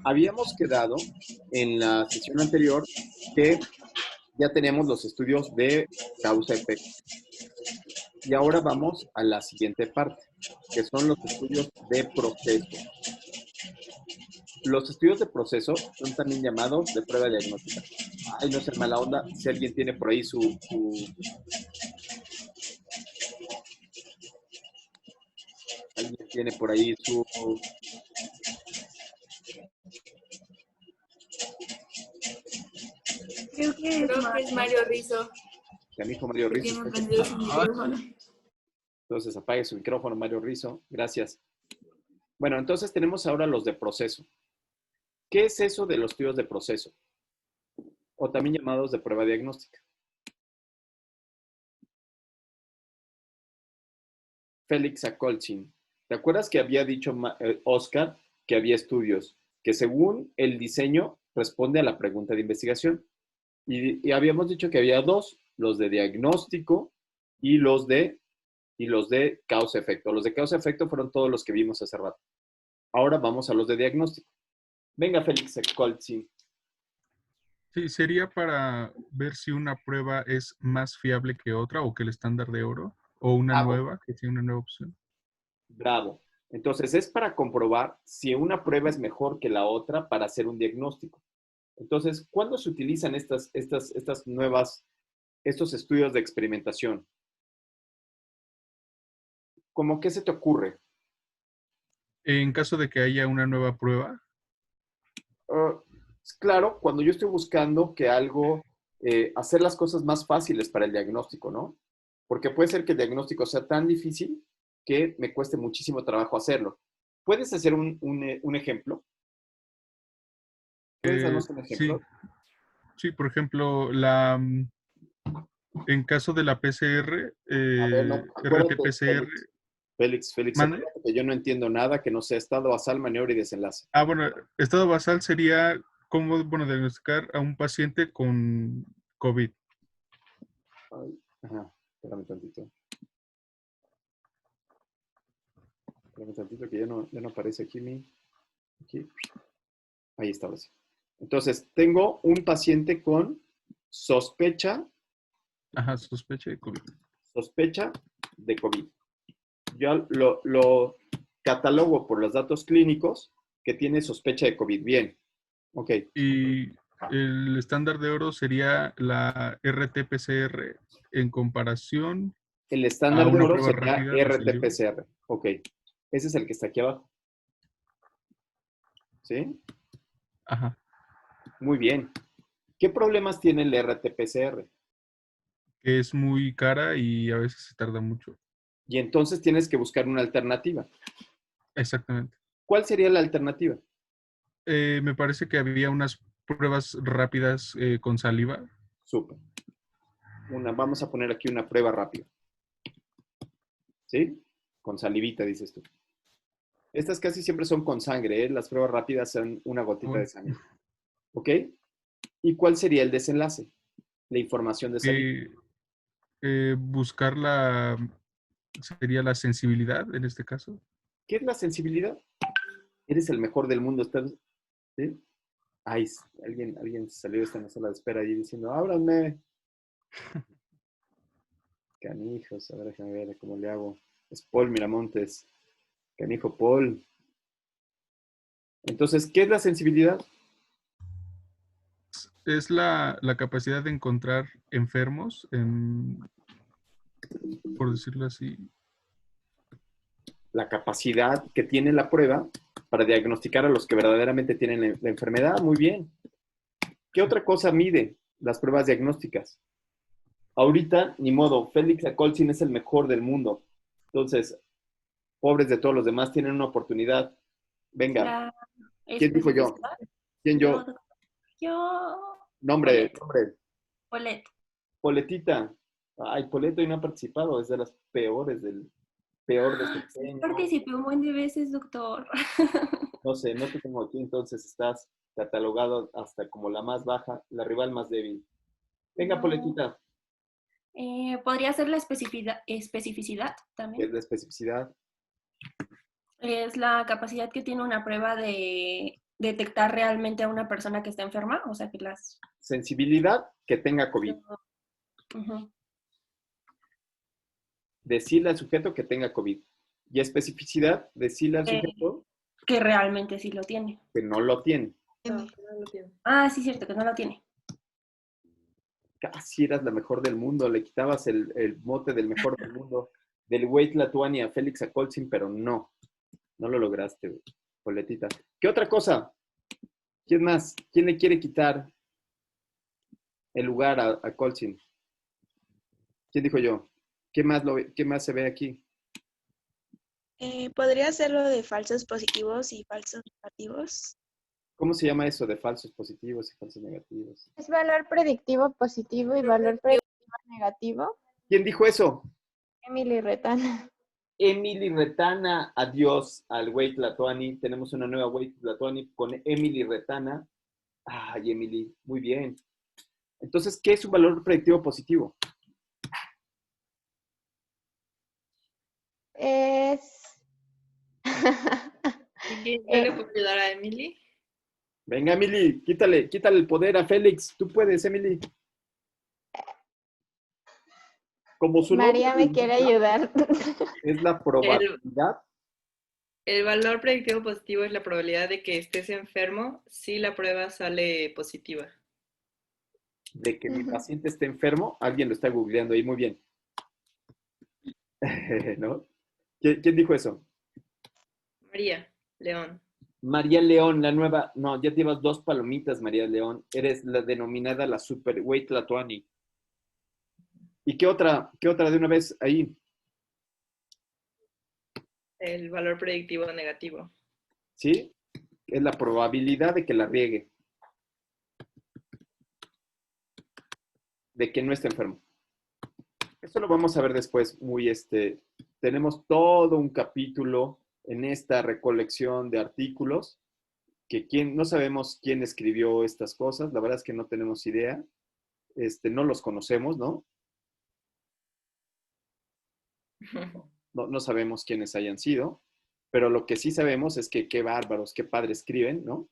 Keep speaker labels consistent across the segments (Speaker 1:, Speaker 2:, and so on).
Speaker 1: Habíamos quedado en la sesión anterior que ya tenemos los estudios de causa-efecto. Y ahora vamos a la siguiente parte, que son los estudios de proceso. Los estudios de proceso son también llamados de prueba diagnóstica. Ay, no sean mala onda, si alguien tiene por ahí alguien tiene por ahí su...
Speaker 2: Creo que es Mario Rizzo.
Speaker 1: Canijo Mario
Speaker 2: Que
Speaker 1: Rizzo.
Speaker 2: tiene prendido su micrófono.
Speaker 1: Entonces apague su micrófono, Mario Rizzo. Gracias. Bueno, entonces tenemos ahora los de proceso. ¿Qué es eso de los estudios de proceso? O también llamados de prueba diagnóstica. Félix Akolzin. ¿Te acuerdas que había dicho Oscar que había estudios que según el diseño responde a la pregunta de investigación? Y habíamos dicho que había dos, los de diagnóstico y los de causa-efecto. Los de causa-efecto fueron todos los que vimos hace rato. Ahora vamos a los de diagnóstico. Venga, Félix Akolzin.
Speaker 3: Sí, sería para ver si una prueba es más fiable que otra o que el estándar de oro, o una nueva, que sea una nueva opción.
Speaker 1: Bravo. Entonces, es para comprobar si una prueba es mejor que la otra para hacer un diagnóstico. Entonces, ¿cuándo se utilizan estos estudios de experimentación? ¿Cómo qué se te ocurre?
Speaker 3: En caso de que haya una nueva prueba.
Speaker 1: Claro, cuando yo estoy buscando que algo, hacer las cosas más fáciles para el diagnóstico, ¿no? Porque puede ser que el diagnóstico sea tan difícil que me cueste muchísimo trabajo hacerlo. ¿Puedes hacer un ejemplo? ¿Puedes darnos un ejemplo?
Speaker 3: Sí, por ejemplo, en caso de la PCR, RT-PCR.
Speaker 1: Félix, acuérdate que yo no entiendo nada que no sea estado basal, maniobra y desenlace.
Speaker 3: Bueno, estado basal sería cómo, diagnosticar a un paciente con COVID.
Speaker 1: Ajá, espérame tantito. Espérame tantito que ya no aparece aquí aquí. Ahí está, ahora sí. Entonces, tengo un paciente con sospecha.
Speaker 3: Ajá, sospecha de COVID.
Speaker 1: Sospecha de COVID. Yo lo catalogo por los datos clínicos que tiene sospecha de COVID. Bien. Ok.
Speaker 3: Y el estándar de oro sería la RT-PCR en comparación.
Speaker 1: El estándar de oro sería RT-PCR. Ok. Ese es el que está aquí abajo. ¿Sí?
Speaker 3: Ajá.
Speaker 1: Muy bien. ¿Qué problemas tiene el RT-PCR?
Speaker 3: Que es muy cara y a veces se tarda mucho.
Speaker 1: Y entonces tienes que buscar una alternativa.
Speaker 3: Exactamente.
Speaker 1: ¿Cuál sería la alternativa?
Speaker 3: Me parece que había unas pruebas rápidas con saliva.
Speaker 1: Súper. Vamos a poner aquí una prueba rápida. ¿Sí? Con salivita, dices tú. Estas casi siempre son con sangre, ¿eh? Las pruebas rápidas son una gotita de sangre. ¿Ok? ¿Y cuál sería el desenlace? La información de saliva.
Speaker 3: Buscar sería la sensibilidad en este caso.
Speaker 1: ¿Qué es la sensibilidad? Eres el mejor del mundo. ¿Sí? Ay, alguien salió está en la sala de espera ahí diciendo, ábranme. Canijos, a ver, déjame ver cómo le hago. Es Paul Miramontes. Canijo Paul. Entonces, ¿qué es la sensibilidad?
Speaker 3: Es la capacidad de encontrar enfermos, por decirlo así.
Speaker 1: La capacidad que tiene la prueba para diagnosticar a los que verdaderamente tienen la enfermedad. Muy bien. ¿Qué otra cosa mide las pruebas diagnósticas? Ahorita, ni modo, Félix Akolzin es el mejor del mundo. Entonces, pobres de todos los demás tienen una oportunidad. Venga. ¿Quién dijo yo? ¿Quién yo?
Speaker 2: Yo.
Speaker 1: Nombre.
Speaker 2: Polet.
Speaker 1: Poletita. Ay, Poleto y no ha participado. Es de las peores del peor desempeño.
Speaker 2: Participé un buen de veces, doctor.
Speaker 1: No sé, no te tengo aquí, entonces estás catalogado hasta como la más baja, la rival más débil. Venga, no. Poletita.
Speaker 2: ¿Podría ser la especificidad también?
Speaker 1: ¿Qué es la especificidad?
Speaker 2: Es la capacidad que tiene una prueba de detectar realmente a una persona que está enferma, o sea, que las...
Speaker 1: Sensibilidad, que tenga COVID.
Speaker 2: Ujú.
Speaker 1: Decirle al sujeto que tenga COVID. Y especificidad, decirle al
Speaker 2: Que,
Speaker 1: sujeto
Speaker 2: que realmente sí lo tiene.
Speaker 1: que no lo tiene.
Speaker 4: No, no lo tiene.
Speaker 2: Ah, sí, cierto, que no lo tiene.
Speaker 1: Casi eras la mejor del mundo, le quitabas el mote del mejor del mundo, del güey Tlatuani a Félix Acolcin, pero no lo lograste, güey, Poletita. ¿Qué otra cosa? ¿Quién más? ¿Quién le quiere quitar el lugar a Colcin? ¿Quién dijo yo? ¿Qué más se ve aquí?
Speaker 5: ¿Podría ser lo de falsos positivos y falsos negativos?
Speaker 1: ¿Cómo se llama eso de falsos positivos y falsos negativos?
Speaker 6: Es valor predictivo positivo y valor predictivo negativo.
Speaker 1: ¿Quién dijo eso?
Speaker 6: Emily Retana.
Speaker 1: Emily Retana, adiós al güey Tlatuani. Tenemos una nueva güey Tlatuani con Emily Retana. Ay, Emily, muy bien. Entonces, ¿qué es un valor predictivo positivo?
Speaker 6: Es...
Speaker 4: ¿Yo le puedo ayudar a Emily?
Speaker 1: Venga, Emily, quítale el poder a Félix. Tú puedes, Emily. Como su
Speaker 6: María
Speaker 1: nombre
Speaker 6: me quiere ayudar.
Speaker 1: es la probabilidad.
Speaker 4: El valor predictivo positivo es la probabilidad de que estés enfermo si la prueba sale positiva.
Speaker 1: De que mi paciente esté enfermo, alguien lo está googleando ahí, muy bien. ¿No? ¿Quién dijo eso?
Speaker 4: María León.
Speaker 1: María León, la nueva, no, ya llevas 2 palomitas, María León. Eres la denominada la Superweight Tlatuani. ¿Y qué otra de una vez ahí?
Speaker 4: El valor predictivo negativo.
Speaker 1: ¿Sí? Es la probabilidad de que la riegue. De que no esté enfermo. Eso lo vamos a ver después, tenemos todo un capítulo en esta recolección de artículos que no sabemos quién escribió estas cosas, la verdad es que no tenemos idea, no los conocemos, ¿no? No sabemos quiénes hayan sido, pero lo que sí sabemos es que qué bárbaros, qué padre escriben, ¿no?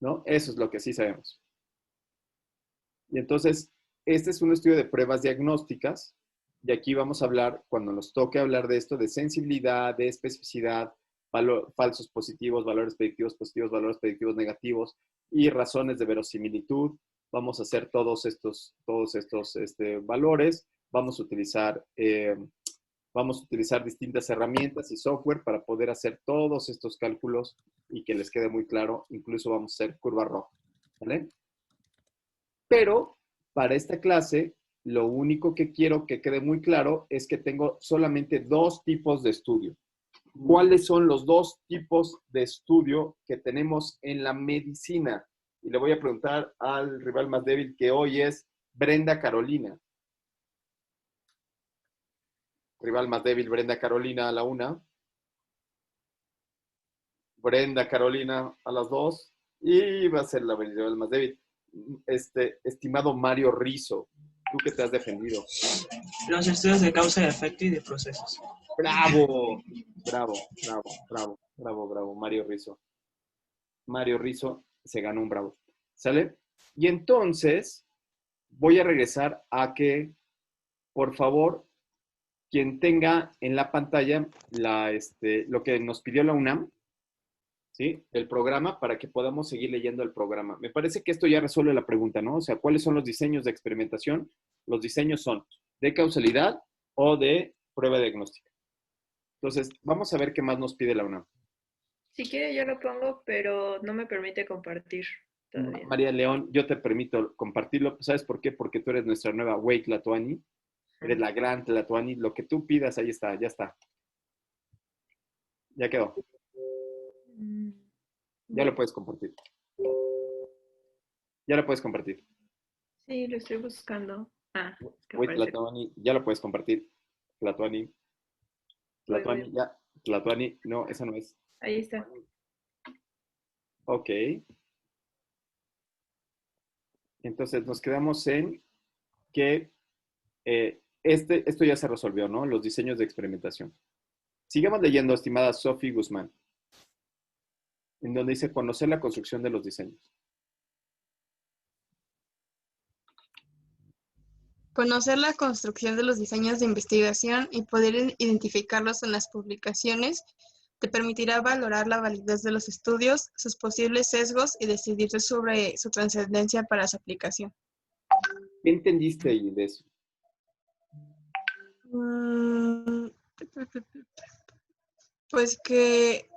Speaker 1: ¿No? Eso es lo que sí sabemos. Y entonces, este es un estudio de pruebas diagnósticas, y aquí vamos a hablar, cuando nos toque hablar de esto, de sensibilidad, de especificidad, falsos positivos, valores predictivos positivos, valores predictivos negativos y razones de verosimilitud. Vamos a hacer todos estos valores. Vamos a utilizar distintas herramientas y software para poder hacer todos estos cálculos y que les quede muy claro. Incluso vamos a hacer curva roja, ¿vale? Pero para esta clase, lo único que quiero que quede muy claro es que tengo solamente 2 tipos de estudio. ¿Cuáles son los 2 tipos de estudio que tenemos en la medicina? Y le voy a preguntar al rival más débil, que hoy es Brenda Carolina. Rival más débil, Brenda Carolina a la 1. Brenda Carolina a las 2. Y va a ser la rival más débil. Estimado Mario Rizzo, tú que te has defendido.
Speaker 7: Los estudios de causa y efecto y de procesos.
Speaker 1: ¡Bravo! Bravo, Mario Rizzo. Mario Rizzo se ganó un bravo. ¿Sale? Y entonces voy a regresar a que, por favor, quien tenga en la pantalla lo que nos pidió la UNAM, ¿sí? El programa, para que podamos seguir leyendo el programa. Me parece que esto ya resuelve la pregunta, ¿no? O sea, ¿cuáles son los diseños de experimentación? Los diseños son de causalidad o de prueba diagnóstica. Entonces, vamos a ver qué más nos pide la UNAM.
Speaker 4: Si quiere yo lo pongo, pero no me permite compartir todavía.
Speaker 1: María León, yo te permito compartirlo. ¿Sabes por qué? Porque tú eres nuestra nueva güey Tlatuani. Eres la gran Tlatuani. Lo que tú pidas, ahí está, ya está. Ya quedó. Ya lo puedes compartir. Ya lo puedes compartir.
Speaker 4: Sí, lo estoy buscando. Es que
Speaker 1: Güey
Speaker 4: aparece.
Speaker 1: Tlatuani, ya lo puedes compartir. Tlatuani. Tlatuani, ya. Tlatuani, no, esa no es.
Speaker 4: Ahí está.
Speaker 1: Ok. Entonces nos quedamos en que esto ya se resolvió, ¿no? Los diseños de experimentación. Sigamos leyendo, estimada Sophie Guzmán, en donde dice conocer la construcción de los diseños.
Speaker 5: Conocer la construcción de los diseños de investigación y poder identificarlos en las publicaciones te permitirá valorar la validez de los estudios, sus posibles sesgos y decidir sobre su trascendencia para su aplicación.
Speaker 1: ¿Qué entendiste ahí de eso?
Speaker 5: Mm, Pues que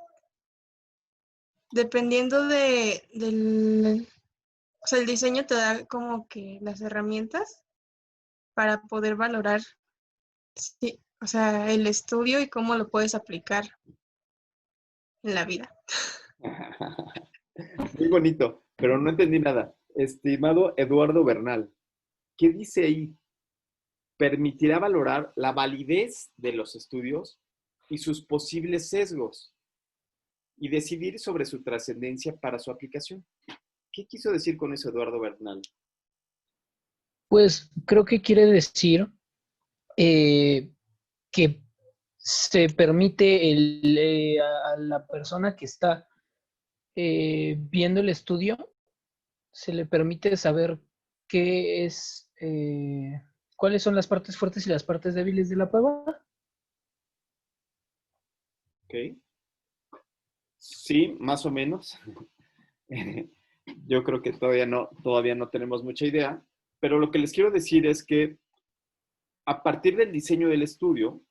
Speaker 5: dependiendo o sea, el diseño te da como que las herramientas para poder valorar, sí, o sea, el estudio y cómo lo puedes aplicar en la vida.
Speaker 1: Muy bonito, pero no entendí nada. Estimado Eduardo Bernal, ¿qué dice ahí? Permitirá valorar la validez de los estudios y sus posibles sesgos y decidir sobre su trascendencia para su aplicación. ¿Qué quiso decir con eso Eduardo Bernal?
Speaker 8: Pues creo que quiere decir que se permite a la persona que está viendo el estudio, se le permite saber qué es, cuáles son las partes fuertes y las partes débiles de la prueba.
Speaker 1: ¿Ok? Sí, más o menos. Yo creo que todavía no tenemos mucha idea, pero lo que les quiero decir es que a partir del diseño del estudio,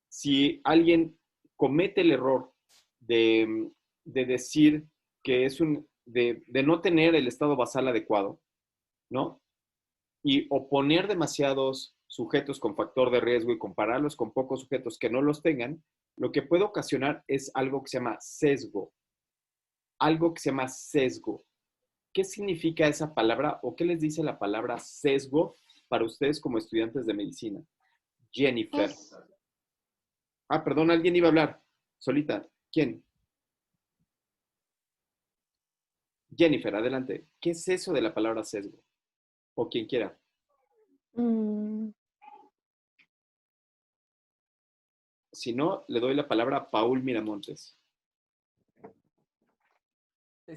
Speaker 1: si alguien comete el error de decir que es de no tener el estado basal adecuado, ¿no? Y oponer demasiados sujetos con factor de riesgo y compararlos con pocos sujetos que no los tengan, lo que puede ocasionar es algo que se llama sesgo. Algo que se llama sesgo. ¿Qué significa esa palabra o qué les dice la palabra sesgo para ustedes como estudiantes de medicina? Jennifer. Perdón, alguien iba a hablar. Solita. ¿Quién? Jennifer, adelante. ¿Qué es eso de la palabra sesgo? O quien quiera. Si no, le doy la palabra a Paul Miramontes.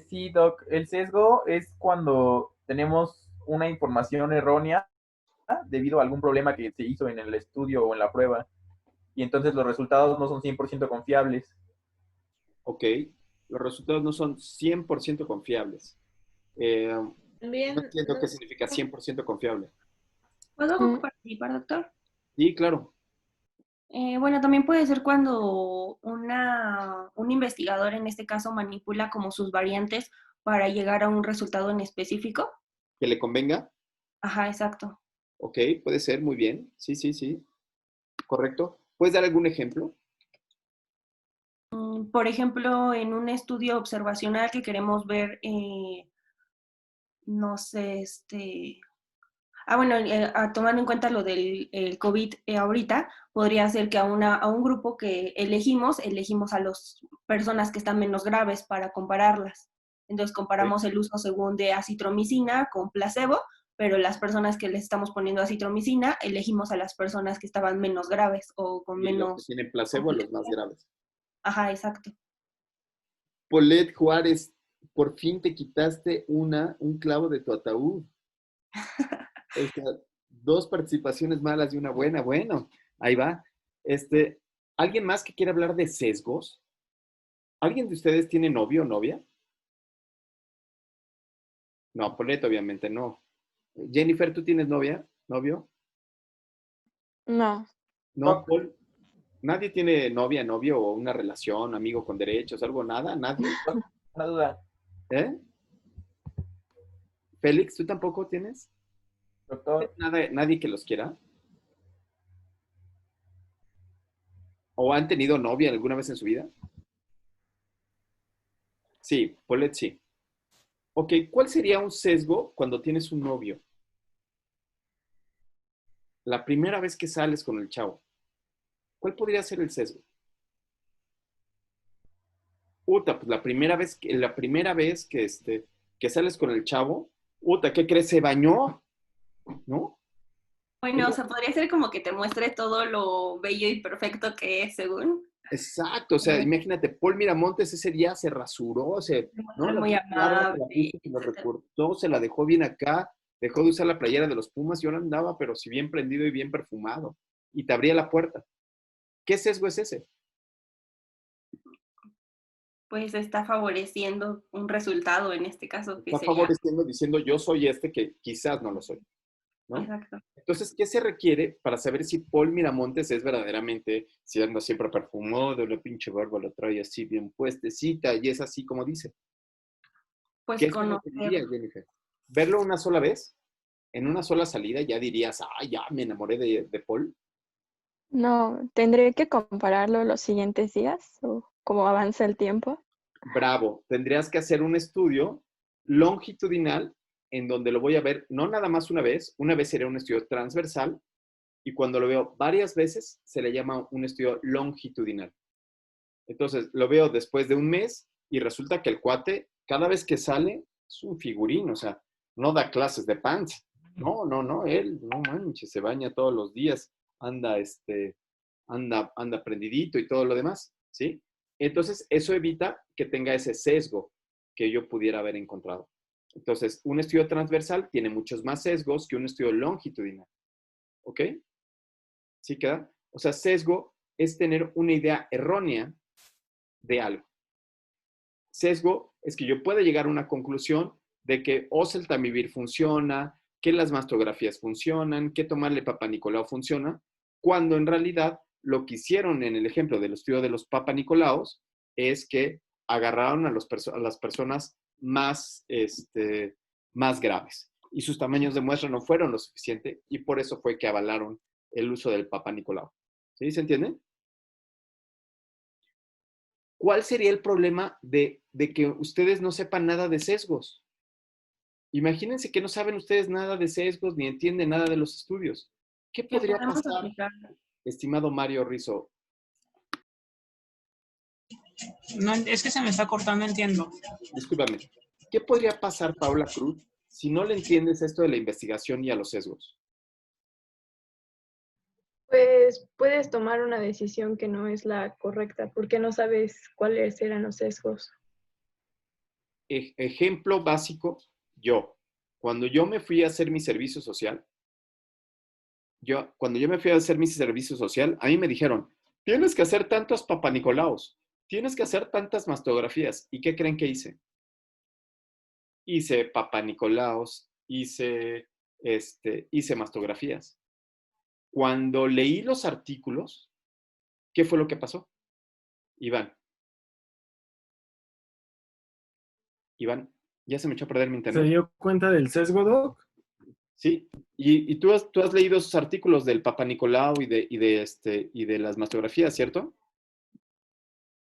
Speaker 9: Sí, Doc, el sesgo es cuando tenemos una información errónea debido a algún problema que se hizo en el estudio o en la prueba y entonces los resultados no son 100% confiables.
Speaker 1: Ok, los resultados no son 100% confiables. No
Speaker 4: También,
Speaker 1: entiendo qué significa 100% confiable.
Speaker 2: ¿Puedo participar, doctor?
Speaker 1: Sí, claro.
Speaker 2: Bueno, también puede ser cuando un investigador, en este caso, manipula como sus variantes para llegar a un resultado en específico.
Speaker 1: ¿Que le convenga?
Speaker 2: Ajá, exacto.
Speaker 1: Ok, puede ser, muy bien. Sí, sí, sí. Correcto. ¿Puedes dar algún ejemplo?
Speaker 2: Por ejemplo, en un estudio observacional que queremos ver, no sé, bueno, tomando en cuenta lo del el COVID ahorita, podría ser que a un grupo que elegimos a las personas que están menos graves para compararlas. Entonces comparamos el uso según de acitromicina con placebo, pero las personas que les estamos poniendo acitromicina, elegimos a las personas que estaban menos graves o con
Speaker 1: Y los que
Speaker 2: menos...
Speaker 1: tienen placebo, los más graves.
Speaker 2: Ajá, exacto.
Speaker 1: Paulette Juárez, por fin te quitaste un clavo de tu ataúd. O sea, 2 participaciones malas y una buena. Bueno, ahí va. ¿Alguien más que quiera hablar de sesgos? ¿Alguien de ustedes tiene novio o novia? No, Paulette obviamente no. Jennifer, ¿tú tienes novia? ¿Novio?
Speaker 6: No.
Speaker 1: No, Paul. ¿Nadie tiene novia, novio o una relación, amigo con derechos, algo? ¿Nada? ¿Nadie?
Speaker 9: Una duda,
Speaker 1: ¿Eh? Félix, ¿tú tampoco tienes?
Speaker 9: doctor.
Speaker 1: ¿Nadie que los quiera? ¿O han tenido novia alguna vez en su vida? Sí, Paulette sí. Ok, ¿cuál sería un sesgo cuando tienes un novio? La primera vez que sales con el chavo. ¿Cuál podría ser el sesgo? Pues la primera vez que sales con el chavo, ¿qué crees? Se bañó, ¿no?
Speaker 2: Bueno, o sea, podría ser como que te muestre todo lo bello y perfecto que es, según.
Speaker 1: Exacto, o sea, imagínate, Paul Miramontes ese día se rasuró, ¿no? La
Speaker 2: Muy
Speaker 1: barba se la
Speaker 2: amable,
Speaker 1: puso, se la
Speaker 2: etcétera.
Speaker 1: recortó, se la dejó bien acá, dejó de usar la playera de los Pumas y ahora andaba, pero si bien prendido y bien perfumado. Y te abría la puerta. ¿Qué sesgo es ese?
Speaker 2: Pues está favoreciendo un resultado en este caso que
Speaker 1: Está
Speaker 2: sería.
Speaker 1: favoreciendo diciendo yo soy este que quizás no lo soy, ¿no?
Speaker 2: Exacto.
Speaker 1: Entonces, ¿qué se requiere para saber si Paul Miramontes es verdaderamente, si anda siempre perfumado, la pinche barba la trae así bien puestecita y es así como dice?
Speaker 2: Pues
Speaker 1: ¿Qué se
Speaker 2: conocer.
Speaker 1: requeriría, Jennifer? ¿Verlo una sola vez? ¿En una sola salida ya dirías, ah, ya me enamoré de Paul?
Speaker 6: No, tendré que compararlo los siguientes días o cómo avanza el tiempo.
Speaker 1: Bravo, tendrías que hacer un estudio longitudinal en donde lo voy a ver no nada más una vez sería un estudio transversal y cuando lo veo varias veces se le llama un estudio longitudinal. Entonces lo veo después de un mes y resulta que el cuate cada vez que sale es un figurín, o sea, no da clases de pants. No, él, no manches, se baña todos los días, anda, anda prendidito y todo lo demás, ¿sí? Entonces, eso evita que tenga ese sesgo que yo pudiera haber encontrado. Entonces, un estudio transversal tiene muchos más sesgos que un estudio longitudinal, ¿ok? ¿Sí queda? O sea, sesgo es tener una idea errónea de algo. Sesgo es que yo pueda llegar a una conclusión de que oseltamivir funciona, que las mastografías funcionan, que tomarle Papa Nicolau funciona, cuando en realidad lo que hicieron en el ejemplo del estudio de los Papa Nicolaos es que agarraron a las personas más, más graves y sus tamaños de muestra no fueron lo suficiente y por eso fue que avalaron el uso del Papa Nicolau. ¿Sí? ¿Se entiende? ¿Cuál sería el problema de que ustedes no sepan nada de sesgos? Imagínense que no saben ustedes nada de sesgos ni entienden nada de los estudios. ¿Qué
Speaker 2: Que
Speaker 1: podría
Speaker 2: podemos
Speaker 1: pasar,
Speaker 2: aplicar.
Speaker 1: estimado Mario Rizzo?
Speaker 7: No, es que se me está cortando, entiendo.
Speaker 1: Discúlpame. ¿Qué podría pasar, Paula Cruz, si no le entiendes esto de la investigación y a los sesgos?
Speaker 5: Pues puedes tomar una decisión que no es la correcta porque no sabes cuáles eran los sesgos.
Speaker 1: Ejemplo básico, yo. Cuando yo me fui a hacer mi servicio social, cuando yo me fui a hacer mi servicio social, a mí me dijeron, tienes que hacer tantos papanicolaos, tienes que hacer tantas mastografías. ¿Y qué creen que hice? Hice papanicolaos, hice mastografías. Cuando leí los artículos, ¿qué fue lo que pasó? Iván, ya se me echó a perder mi
Speaker 10: ¿Se
Speaker 1: internet.
Speaker 10: dio cuenta del sesgo, Doc?
Speaker 1: Sí, y tú has leído esos artículos del Papa Nicolau y de las mastografías, ¿cierto?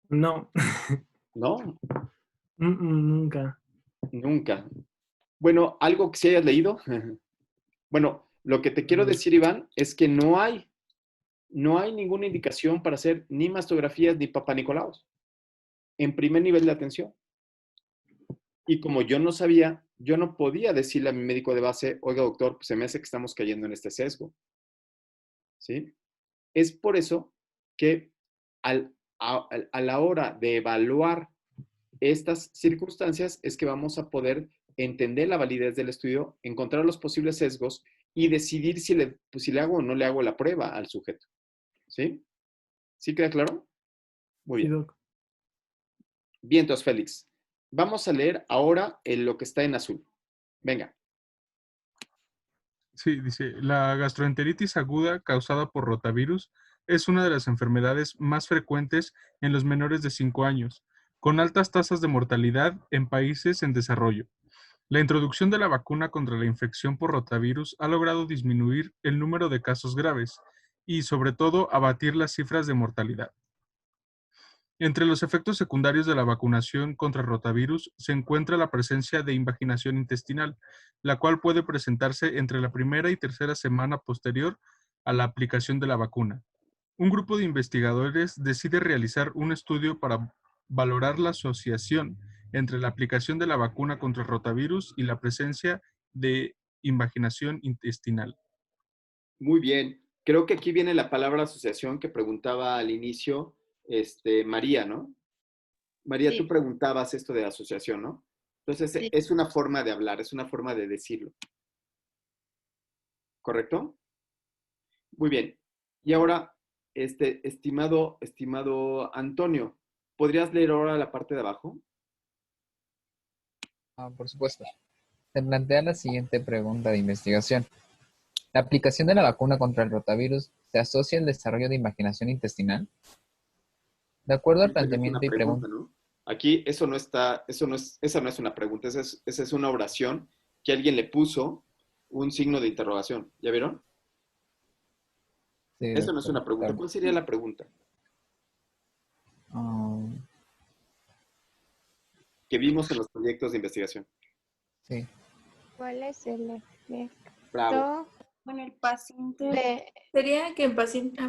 Speaker 10: No,
Speaker 1: No,
Speaker 10: nunca.
Speaker 1: nunca. Bueno, algo que sí hayas leído. Bueno, lo que te quiero decir, Iván, es que no hay ninguna indicación para hacer ni mastografías ni Papa Nicolaos en primer nivel de atención. Y como yo no sabía, yo no podía decirle a mi médico de base, oiga, doctor, pues se me hace que estamos cayendo en este sesgo. ¿Sí? Es por eso que a la hora de evaluar estas circunstancias es que vamos a poder entender la validez del estudio, encontrar los posibles sesgos y decidir si le hago o no le hago la prueba al sujeto. ¿Sí? ¿Sí queda claro? Muy
Speaker 10: Sí,
Speaker 1: bien.
Speaker 10: Doc.
Speaker 1: Bien, entonces, Félix. Vamos a leer ahora lo que está en azul. Venga.
Speaker 3: Sí, dice, la gastroenteritis aguda causada por rotavirus es una de las enfermedades más frecuentes en los menores de 5 años, con altas tasas de mortalidad en países en desarrollo. La introducción de la vacuna contra la infección por rotavirus ha logrado disminuir el número de casos graves y, sobre todo, abatir las cifras de mortalidad. Entre los efectos secundarios de la vacunación contra rotavirus se encuentra la presencia de invaginación intestinal, la cual puede presentarse entre la primera y tercera semana posterior a la aplicación de la vacuna. Un grupo de investigadores decide realizar un estudio para valorar la asociación entre la aplicación de la vacuna contra rotavirus y la presencia de invaginación intestinal.
Speaker 1: Muy bien. Creo que aquí viene la palabra asociación que preguntaba al inicio María, ¿no? María, tú
Speaker 4: Sí.
Speaker 1: preguntabas esto de asociación, ¿no? Entonces,
Speaker 4: Sí.
Speaker 1: es una forma de hablar, es una forma de decirlo. ¿Correcto? Muy bien. Y ahora, estimado Antonio, ¿podrías leer ahora la parte de abajo?
Speaker 11: Por supuesto. Se plantea la siguiente pregunta de investigación. ¿La aplicación de la vacuna contra el rotavirus se asocia al desarrollo de imaginación intestinal? De acuerdo al
Speaker 1: Pero es una
Speaker 11: planteamiento y
Speaker 1: pregunta,
Speaker 11: pregunta.
Speaker 1: ¿no? Aquí esa no es una pregunta, esa es una oración que alguien le puso un signo de interrogación. ¿Ya vieron?
Speaker 11: Sí,
Speaker 1: Eso no es
Speaker 11: doctor.
Speaker 1: una pregunta. ¿Cuál sería la pregunta? Que vimos en los proyectos de investigación.
Speaker 11: Sí.
Speaker 6: ¿Cuál es el efecto
Speaker 1: Bravo.
Speaker 2: Bueno, el paciente.
Speaker 6: de...
Speaker 12: Sería que en paciente...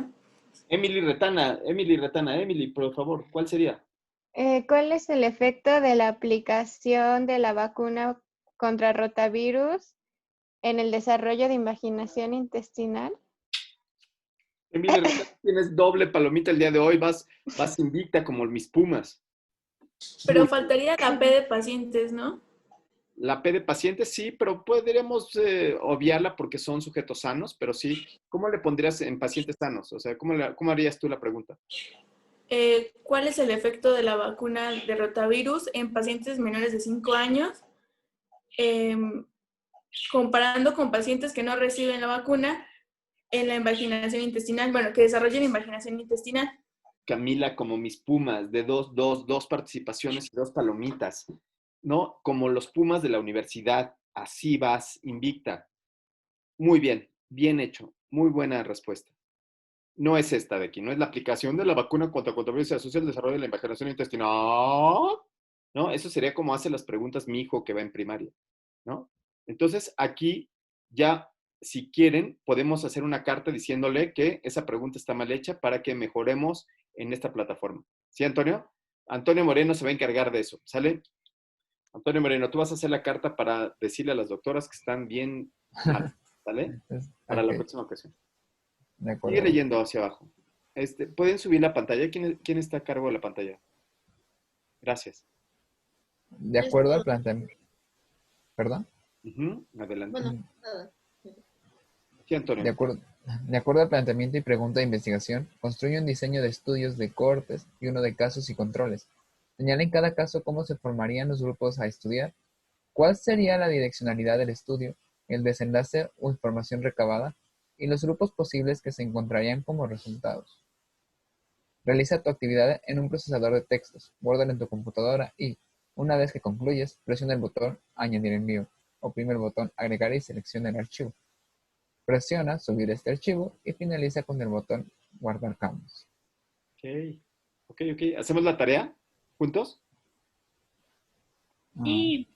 Speaker 1: Emily Retana, Emily, por favor, ¿cuál sería?
Speaker 6: ¿Cuál es el efecto de la aplicación de la vacuna contra rotavirus en el desarrollo de imaginación intestinal?
Speaker 1: Emily Retana, tienes doble palomita el día de hoy, vas invicta como mis Pumas.
Speaker 12: Pero
Speaker 1: Muy bien.
Speaker 12: faltaría la P de pacientes, ¿no?
Speaker 1: La P de pacientes sí, pero podríamos obviarla porque son sujetos sanos, pero sí. ¿Cómo le pondrías en pacientes sanos? O sea, ¿cómo harías tú la pregunta?
Speaker 12: ¿Cuál es el efecto de la vacuna de rotavirus en pacientes menores de 5 años? Comparando con pacientes que no reciben la vacuna en la imaginación intestinal, bueno, que desarrollen imaginación intestinal.
Speaker 1: Camila, como mis Pumas, de dos participaciones y 2 palomitas, ¿no? Como los Pumas de la universidad, así vas, invicta. Muy bien, bien hecho, muy buena respuesta. No es esta de aquí, no es la aplicación de la vacuna contra coronavirus se asocia al desarrollo de la imaginación intestinal. No, eso sería como hace las preguntas mi hijo que va en primaria, ¿no? Entonces, aquí ya, si quieren, podemos hacer una carta diciéndole que esa pregunta está mal hecha para que mejoremos en esta plataforma. ¿Sí, Antonio? Antonio Moreno se va a encargar de eso, ¿sale? Antonio Moreno, tú vas a hacer la carta para decirle a las doctoras que están bien mal, ¿sale? Para la
Speaker 11: Ok,
Speaker 1: próxima ocasión.
Speaker 11: de
Speaker 1: Sigue
Speaker 11: acuerdo.
Speaker 1: leyendo hacia abajo. ¿Pueden subir la pantalla? ¿Quién está a cargo de la pantalla? Gracias.
Speaker 11: De acuerdo al planteamiento. ¿Perdón?
Speaker 1: Adelante.
Speaker 4: Bueno, nada.
Speaker 1: Sí, Antonio.
Speaker 11: De acuerdo al planteamiento y pregunta de investigación, construye un diseño de estudios de cohortes y uno de casos y controles. Señala en cada caso cómo se formarían los grupos a estudiar, cuál sería la direccionalidad del estudio, el desenlace o información recabada, y los grupos posibles que se encontrarían como resultados. Realiza tu actividad en un procesador de textos, guárdalo en tu computadora y, una vez que concluyes, presiona el botón Añadir envío, oprime el botón Agregar y selecciona el archivo. Presiona Subir este archivo y finaliza con el botón Guardar cambios.
Speaker 1: Ok. ¿Hacemos la tarea juntos?
Speaker 12: Sí.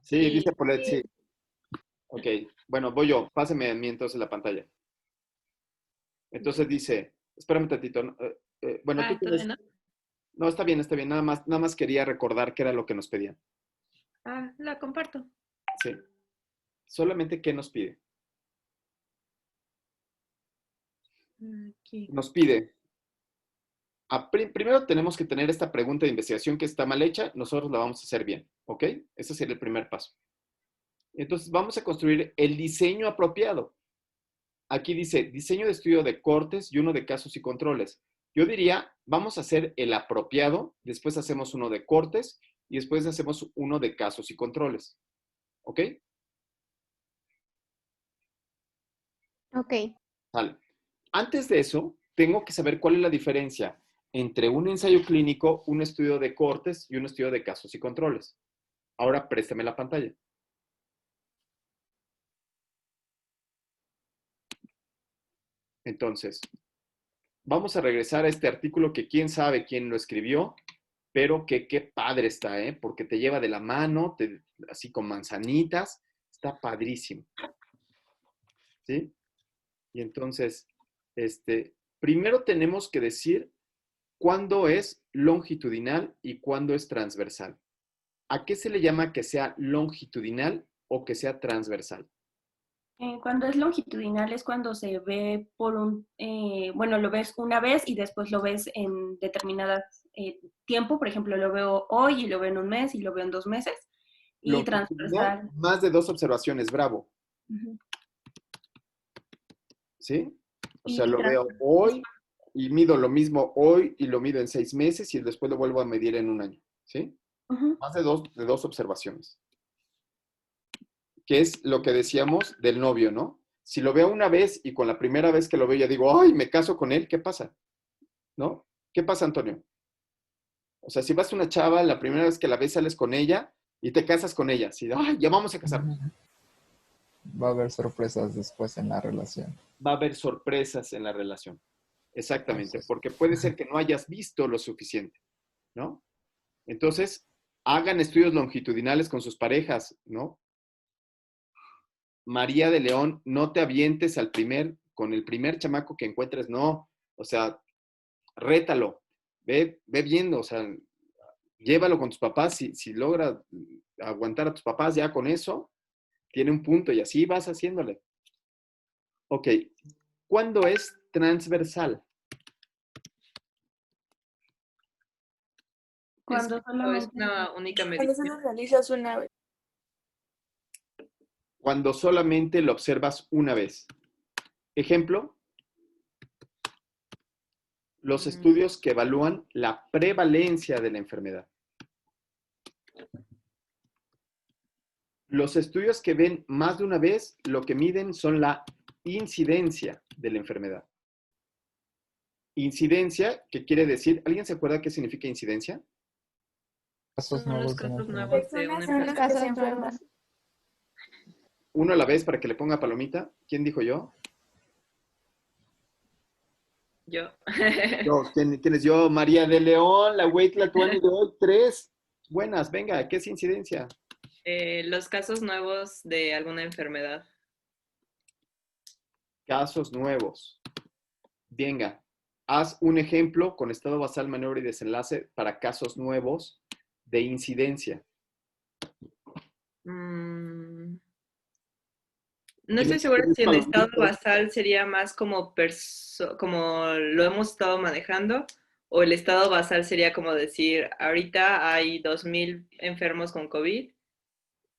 Speaker 1: Sí, dice Paulette, sí. Ok, bueno, voy yo. Pásame a mí entonces la pantalla. Entonces dice, espérame un tantito. Bueno, tú tienes...
Speaker 4: ¿todavía no?
Speaker 1: No, está bien. Nada más quería recordar qué era lo que nos pedían.
Speaker 4: La comparto.
Speaker 1: Sí. Solamente qué nos pide.
Speaker 4: Aquí.
Speaker 1: Nos pide. Primero tenemos que tener esta pregunta de investigación que está mal hecha. Nosotros la vamos a hacer bien. ¿Ok? Ese sería el primer paso. Entonces vamos a construir el diseño apropiado. Aquí dice diseño de estudio de cortes y uno de casos y controles. Yo diría, vamos a hacer el apropiado, después hacemos uno de cortes y después hacemos uno de casos y controles. ¿Ok?
Speaker 6: Ok.
Speaker 1: Vale. Antes de eso, tengo que saber cuál es la diferencia entre un ensayo clínico, un estudio de cortes y un estudio de casos y controles. Ahora préstame la pantalla. Entonces, vamos a regresar a este artículo que quién sabe quién lo escribió, pero que qué padre está, ¿eh? Porque te lleva de la mano, así con manzanitas, está padrísimo. ¿Sí? Y entonces, primero tenemos que decir cuándo es longitudinal y cuándo es transversal. ¿A qué se le llama que sea longitudinal o que sea transversal?
Speaker 2: Cuando es longitudinal es cuando se ve por bueno, lo ves una vez y después lo ves en determinadas tiempo. Por ejemplo, lo veo hoy y lo veo en un mes y lo veo en 2 meses. Y
Speaker 1: Longitudinal,
Speaker 2: transversal.
Speaker 1: más de 2 observaciones, bravo.
Speaker 2: Ujú.
Speaker 1: ¿Sí? O
Speaker 2: Y
Speaker 1: sea, lo veo hoy y mido lo mismo hoy y lo mido en 6 meses y después lo vuelvo a medir en un año. ¿Sí?
Speaker 2: Ujú.
Speaker 1: Más de dos observaciones. Que es lo que decíamos del novio, ¿no? Si lo veo una vez y con la primera vez que lo veo ya digo, ay, me caso con él, ¿qué pasa? ¿No? ¿Qué pasa, Antonio? O sea, si vas a una chava, la primera vez que la ves sales con ella y te casas con ella. Así, ay, ya vamos a casarnos.
Speaker 11: Va a haber sorpresas después en la relación.
Speaker 1: Va a haber sorpresas en la relación. Exactamente,
Speaker 11: Entonces,
Speaker 1: porque puede ser que no hayas visto lo suficiente, ¿no? Entonces, hagan estudios longitudinales con sus parejas, ¿no? María de León, no te avientes con el primer chamaco que encuentres, no. O sea, rétalo, ve viendo, o sea, llévalo con tus papás, si logra aguantar a tus papás ya con eso, tiene un punto y así vas haciéndole. Ok, ¿cuándo es transversal?
Speaker 2: Cuando
Speaker 4: Es
Speaker 2: solamente
Speaker 4: una única
Speaker 12: Cuando
Speaker 4: medición.
Speaker 12: solo realizas una vez.
Speaker 1: Cuando solamente lo observas una vez. Ejemplo, los estudios que evalúan la prevalencia de la enfermedad. Los estudios que ven más de una vez, lo que miden son la incidencia de la enfermedad. Incidencia, ¿qué quiere decir? ¿Alguien se acuerda qué significa incidencia?
Speaker 11: casos
Speaker 4: Son los
Speaker 11: nuevos de una
Speaker 4: casos
Speaker 11: enfermedad.
Speaker 4: nuevos de una
Speaker 12: Personas
Speaker 6: Son los
Speaker 4: enfermedad.
Speaker 12: que se
Speaker 6: casos
Speaker 12: enferman.
Speaker 6: nuevos.
Speaker 1: Uno a la vez para que le ponga palomita. ¿Quién dijo yo?
Speaker 4: Yo.
Speaker 1: ¿Quién es yo? María de León, la Wait Latuani de hoy, 3. Buenas, venga, ¿qué es incidencia?
Speaker 4: Los casos nuevos de alguna enfermedad.
Speaker 1: Casos nuevos. Venga, haz un ejemplo con estado basal, maniobra y desenlace para casos nuevos de incidencia.
Speaker 4: No estoy
Speaker 1: ¿Tienes
Speaker 4: segura si el estado
Speaker 1: palomitas?
Speaker 4: basal sería más como lo hemos estado manejando, o el estado basal sería como decir, ahorita hay 2,000 enfermos con COVID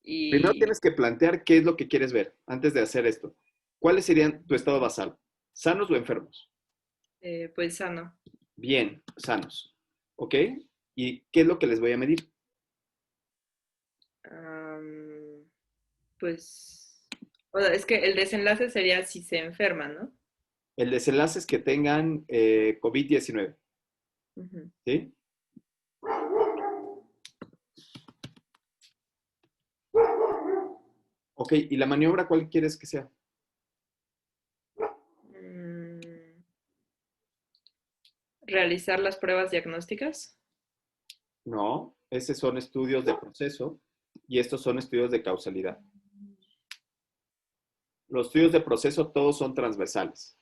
Speaker 1: Primero
Speaker 4: y
Speaker 1: tienes que plantear qué es lo que quieres ver antes de hacer esto. ¿Cuáles serían tu estado basal? ¿Sanos o enfermos?
Speaker 4: pues sano.
Speaker 1: Bien, sanos. ¿Ok? ¿Y qué es lo que les voy a medir?
Speaker 4: Pues, o sea, es que el desenlace sería si se enferman, ¿no?
Speaker 1: El desenlace es que tengan COVID-19.
Speaker 4: Ujú.
Speaker 1: ¿Sí? Ok, ¿y la maniobra cuál quieres que sea?
Speaker 4: Realizar las pruebas diagnósticas.
Speaker 1: No, esos son estudios de proceso y estos son estudios de causalidad. Los estudios de proceso todos son transversales.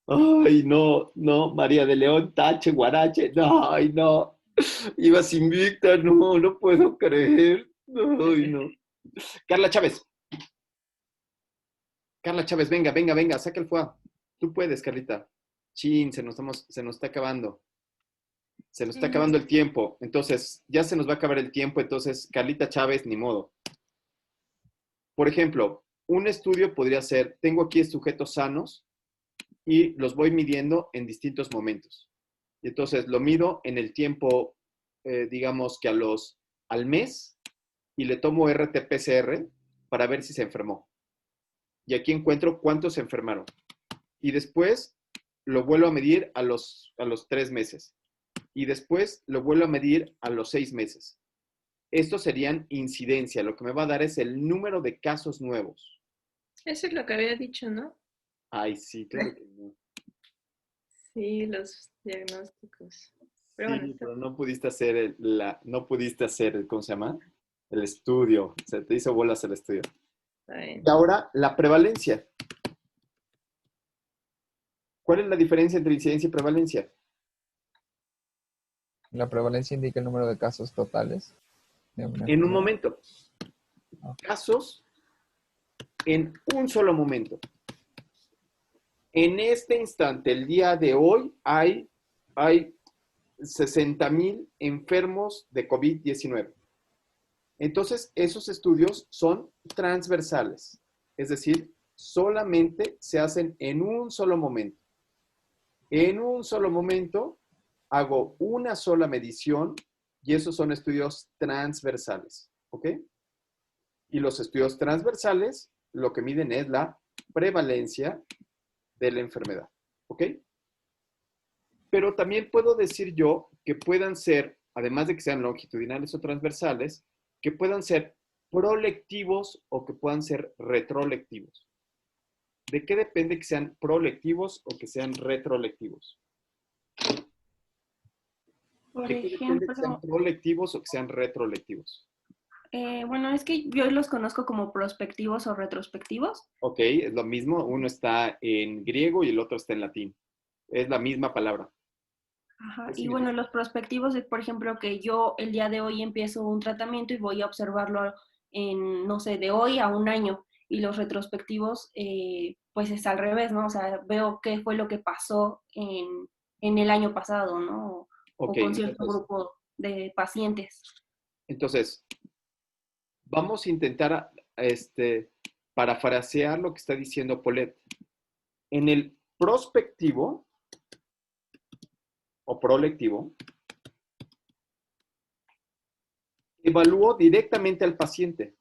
Speaker 1: Ay, no, María de León, tache, guarache, no, ay, no. Ibas invicta, no puedo creer. Ay, no. Carla Chávez. Carla Chávez, venga, saca el fuá. Tú puedes, Carlita. Chin, se nos está acabando. Se nos está acabando el tiempo. Entonces, ya se nos va a acabar el tiempo. Entonces, Carlita Chávez, ni modo. Por ejemplo, un estudio podría ser, tengo aquí sujetos sanos y los voy midiendo en distintos momentos. Y entonces, lo mido en el tiempo, digamos que al mes, y le tomo RT-PCR para ver si se enfermó. Y aquí encuentro cuántos se enfermaron. Y después lo vuelvo a medir a los 3 meses. Y después lo vuelvo a medir a los 6 meses. Estos serían incidencia. Lo que me va a dar es el número de casos nuevos.
Speaker 4: Eso es lo que había dicho, ¿no?
Speaker 1: Ay, sí, claro que no.
Speaker 4: Sí, los diagnósticos. Pero
Speaker 1: Sí,
Speaker 4: bueno,
Speaker 1: pero no pudiste hacer ¿cómo se llama? El estudio. Se te hizo bolas el estudio.
Speaker 4: está bien.
Speaker 1: Y ahora, la prevalencia. ¿Cuál es la diferencia entre incidencia y prevalencia?
Speaker 11: La prevalencia indica el número de casos totales de una
Speaker 1: En un
Speaker 11: enfermedad.
Speaker 1: momento. Casos en un solo momento. En este instante, el día de hoy, hay 60,000 enfermos de COVID-19. Entonces, esos estudios son transversales, es decir, solamente se hacen en un solo momento. En un solo momento hago una sola medición y esos son estudios transversales, ¿ok? Y los estudios transversales lo que miden es la prevalencia de la enfermedad, ¿ok? Pero también puedo decir yo que puedan ser, además de que sean longitudinales o transversales, que puedan ser prolectivos o que puedan ser retrolectivos. ¿De qué depende que sean prolectivos o que sean retrolectivos?
Speaker 2: Por
Speaker 1: ¿De qué depende que sean
Speaker 2: ejemplo,
Speaker 1: prolectivos o que sean retrolectivos?
Speaker 2: bueno, es que yo los conozco como prospectivos o retrospectivos.
Speaker 1: Ok, es lo mismo. Uno está en griego y el otro está en latín. Es la misma palabra.
Speaker 2: Ajá.
Speaker 1: ¿Qué
Speaker 2: Y bueno,
Speaker 1: significa?
Speaker 2: los prospectivos es, por ejemplo, que yo el día de hoy empiezo un tratamiento y voy a observarlo en, no sé, de hoy a un año. Y los retrospectivos, pues es al revés, ¿no? O sea, veo qué fue lo que pasó en el año pasado, ¿no?
Speaker 1: Ok,
Speaker 2: O con cierto grupo de pacientes.
Speaker 1: entonces, vamos a intentar parafrasear lo que está diciendo Paulette. En el prospectivo o prolectivo, evalúo directamente al paciente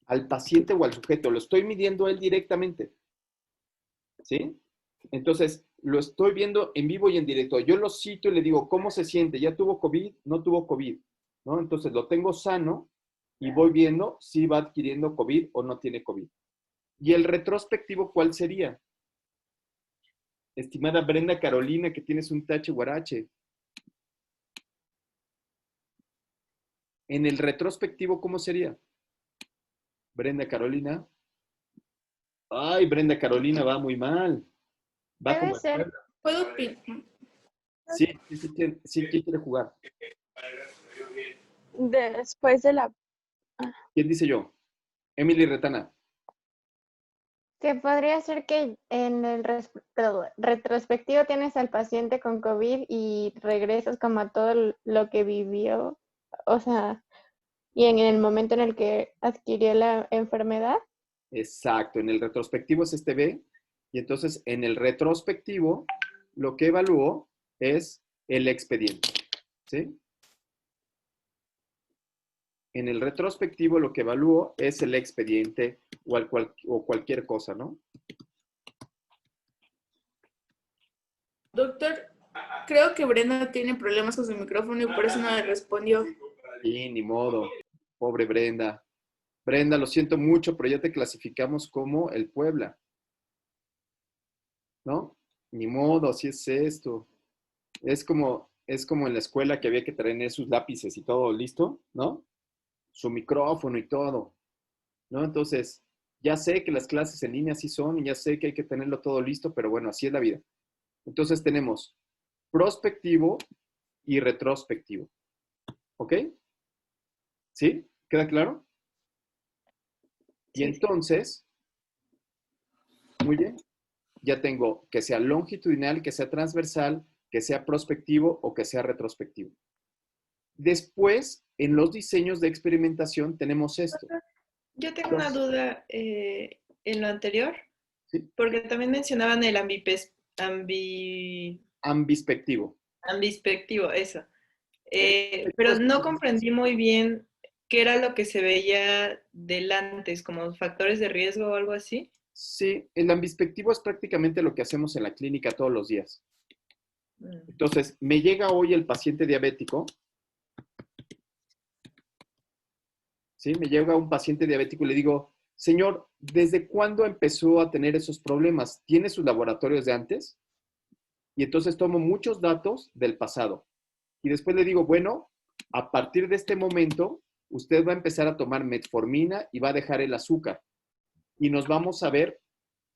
Speaker 1: o al sujeto. Lo estoy midiendo a él directamente. ¿Sí? Entonces, lo estoy viendo en vivo y en directo. Yo lo cito y le digo, ¿cómo se siente? ¿Ya tuvo COVID? ¿No tuvo COVID? ¿No? Entonces, lo tengo sano y voy viendo si va adquiriendo COVID o no tiene COVID. ¿Y el retrospectivo cuál sería? Estimada Brenda Carolina, que tienes un tache guarache. En el retrospectivo, ¿cómo sería? Brenda Carolina. Ay, Brenda Carolina va muy mal. Va
Speaker 6: Puede
Speaker 1: como...
Speaker 6: ser,
Speaker 12: ¿Puedo opinar?
Speaker 1: Sí, ¿quién quiere jugar?
Speaker 5: Después de la...
Speaker 1: ¿Quién dice yo? Emily Retana.
Speaker 6: que podría ser que en el retrospectivo tienes al paciente con COVID y regresas como a todo lo que vivió, o sea, y en el momento en el que adquirió la enfermedad.
Speaker 1: Exacto, en el retrospectivo es este B, y entonces en el retrospectivo lo que evalúo es el expediente, ¿sí? En el retrospectivo lo que evalúo es el expediente o cualquier cosa, ¿no?
Speaker 12: Doctor, creo que Brenda tiene problemas con su micrófono y por eso no le respondió.
Speaker 1: Y ni modo, pobre Brenda. Brenda, lo siento mucho, pero ya te clasificamos como el Puebla, ¿no? Ni modo, así es esto. Es como en la escuela que había que tener sus lápices y todo listo, ¿no? Su micrófono y todo, ¿no? Entonces, ya sé que las clases en línea sí son y ya sé que hay que tenerlo todo listo, pero bueno, así es la vida. Entonces tenemos prospectivo y retrospectivo, ¿ok? ¿Sí? ¿Queda claro? Y entonces, muy bien, ya tengo que sea longitudinal, que sea transversal, que sea prospectivo o que sea retrospectivo. Después, en los diseños de experimentación tenemos esto.
Speaker 4: Yo tengo una duda en lo anterior, porque también mencionaban el
Speaker 1: Ambispectivo.
Speaker 4: ambispectivo, eso. Pero no comprendí muy bien qué era lo que se veía delante, como factores de riesgo o algo así.
Speaker 1: Sí, el ambispectivo es prácticamente lo que hacemos en la clínica todos los días. Entonces, me llega hoy el paciente diabético. ¿Sí? Me llega un paciente diabético y le digo, señor, ¿desde cuándo empezó a tener esos problemas? ¿Tiene sus laboratorios de antes? Y entonces tomo muchos datos del pasado. Y después le digo, bueno, a partir de este momento, usted va a empezar a tomar metformina y va a dejar el azúcar. Y nos vamos a ver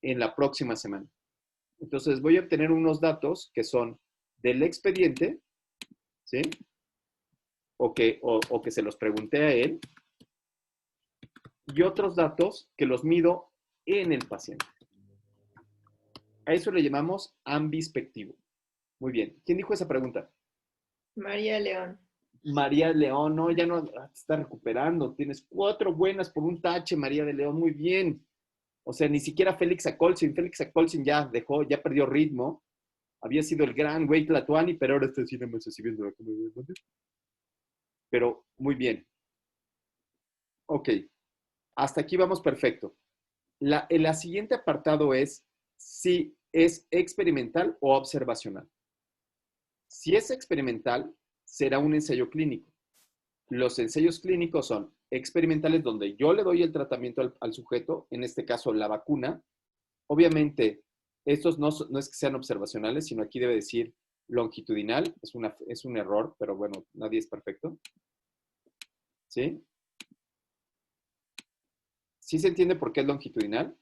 Speaker 1: en la próxima semana. Entonces voy a obtener unos datos que son del expediente, ¿sí? O que se los pregunté a él. y otros datos que los mido en el paciente. A eso le llamamos ambispectivo. Muy bien. ¿Quién dijo esa pregunta?
Speaker 4: María León.
Speaker 1: María León, no, ya no te está recuperando. Tienes 4 buenas por un tache, María de León, muy bien. O sea, ni siquiera Félix Acolcin. Félix Acolcin ya perdió ritmo. Había sido el gran güey Tlatuani, pero ahora está haciendo más así viendo la comedia. Pero muy bien. Ok. Hasta aquí vamos perfecto. El siguiente apartado es si es experimental o observacional. Si es experimental, será un ensayo clínico. Los ensayos clínicos son experimentales donde yo le doy el tratamiento al sujeto, en este caso la vacuna. Obviamente, estos no es que sean observacionales, sino aquí debe decir longitudinal. Es un error, pero bueno, nadie es perfecto. ¿Sí? ¿Sí se entiende por qué es longitudinal?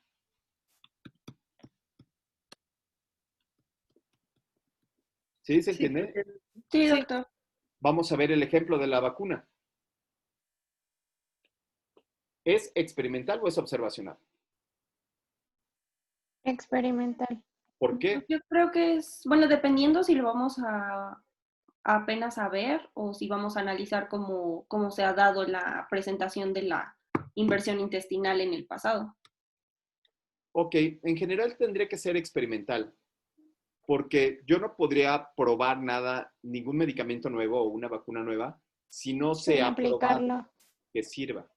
Speaker 1: ¿Sí se entiende?
Speaker 2: Sí, doctor.
Speaker 1: Vamos a ver el ejemplo de la vacuna. ¿Es experimental o es observacional?
Speaker 6: Experimental.
Speaker 1: ¿Por qué?
Speaker 2: Yo creo que es, bueno, dependiendo si lo vamos a apenas a ver o si vamos a analizar cómo se ha dado la presentación de la inversión intestinal en el pasado.
Speaker 1: Ok, en general tendría que ser experimental, porque yo no podría probar nada, ningún medicamento nuevo o una vacuna nueva, si no se
Speaker 6: Sin
Speaker 1: ha probado
Speaker 6: aplicarlo.
Speaker 1: que sirva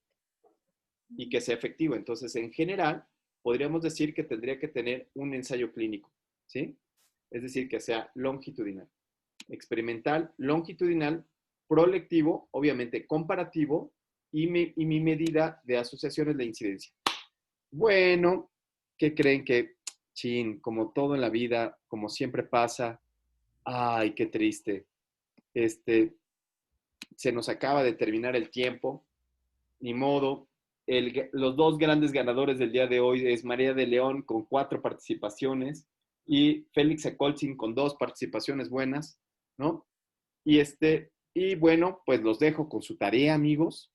Speaker 1: y que sea efectivo. Entonces, en general, podríamos decir que tendría que tener un ensayo clínico, ¿sí? Es decir, que sea longitudinal. Experimental, longitudinal, prolectivo, obviamente comparativo, y mi medida de asociaciones de incidencia. Bueno, ¿qué creen que, chin, como todo en la vida, como siempre pasa, ay, qué triste, se nos acaba de terminar el tiempo, ni modo. Los 2 grandes ganadores del día de hoy es María de León con 4 participaciones y Félix Acolcin con 2 participaciones buenas, ¿no? Y bueno, pues los dejo con su tarea, amigos,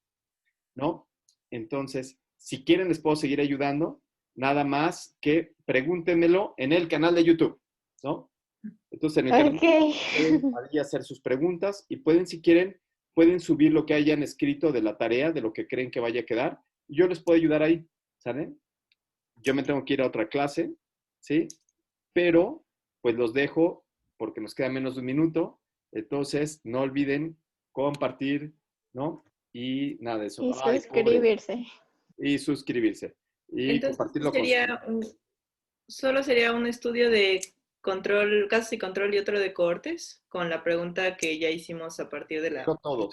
Speaker 1: ¿no? Entonces, si quieren les puedo seguir ayudando, nada más que pregúntenmelo en el canal de YouTube, ¿no? Entonces, en el canal pueden ahí hacer sus preguntas y pueden, si quieren, pueden subir lo que hayan escrito de la tarea, de lo que creen que vaya a quedar. Yo les puedo ayudar ahí, ¿saben? Yo me tengo que ir a otra clase, ¿sí? Pero, pues los dejo porque nos queda menos de un minuto. Entonces, no olviden compartir, ¿no? Y nada de eso.
Speaker 6: Y
Speaker 1: Ay,
Speaker 6: suscribirse.
Speaker 1: y suscribirse. Y
Speaker 4: Entonces,
Speaker 1: compartirlo con
Speaker 4: solo sería un estudio de control, casos y control y otro de cohortes, con la pregunta que ya hicimos a partir de la...
Speaker 1: Quiero todos.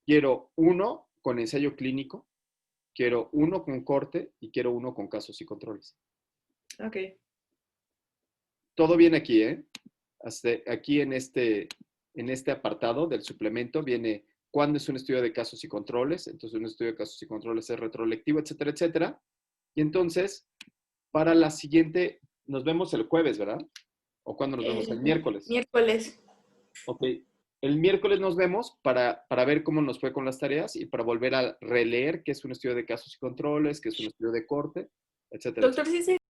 Speaker 1: Quiero uno con ensayo clínico, quiero uno con corte y quiero uno con casos y controles.
Speaker 4: Ok.
Speaker 1: Todo bien aquí, ¿eh? Hasta aquí en este apartado del suplemento viene cuándo es un estudio de casos y controles. Entonces, un estudio de casos y controles es retrolectivo, etcétera, etcétera. Y entonces, para la siguiente, nos vemos el jueves, ¿verdad? ¿O cuándo nos vemos? El miércoles.
Speaker 12: Miércoles.
Speaker 1: Ok. El miércoles nos vemos para ver cómo nos fue con las tareas y para volver a releer qué es un estudio de casos y controles, qué es un estudio de corte, etcétera.
Speaker 12: Doctor, ¿sí se